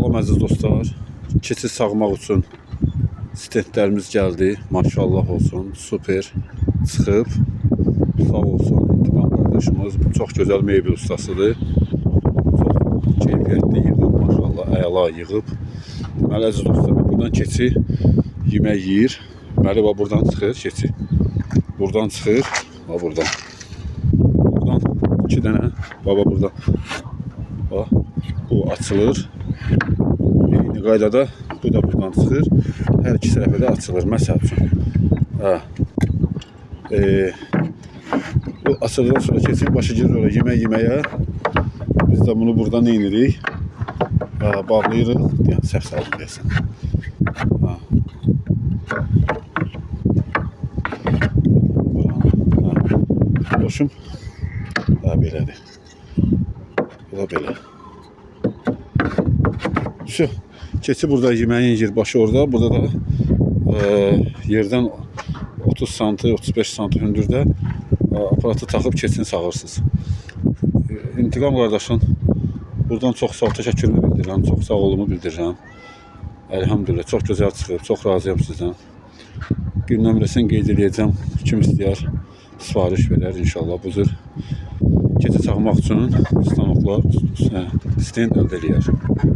Salam əziz dostlar. Keçid sağmaq üçün stendlərimiz gəldi. Maşallah olsun. Super çıxıb. Sağ olsun. İntiqam qardaşımız çox gözəl mebel ustasıdır. Çox keyfiyyətli yığıb. Maşallah əla yığıb. Deməli əziz dostlar, buradan keçi yemək yeyir. Deməli buradan çıxır keçi. Buradan çıxır. Buradan. Buradan 2 dənə. Baba buradan. Bax, bu açılır. Eyni qaydada bu da buradan çıxır. Hər iki tərəfə də açılır. Məsəl üçün. Bu açıldıqdan sonra keçin başı girir oraya yemək yeməyə. Biz də bunu buradan nə edirik? Bağlayırıq. Yəni səhv salıb deyəsən. Boşum. Belədir. Bu da belə. Şu keçi burada yeməyin yer başı orada. Burada da yerdən 30 sm, 35 sm hündürdə aparatı taxıb keçini sağırsınız. İntiqam qardaşın buradan çox sağ təşəkkürümü bildirirəm. Çox sağ olumu bildirirəm. Elhamdülillah çox gözəl çıxıb. Çox razıyam sizdən. Bir nömrəsini qeyd edəcəm. Kim istəyər sifariş verər inşallah. Bu cür keçi çağırmaq üçün stanoklar stend əldə eləyər.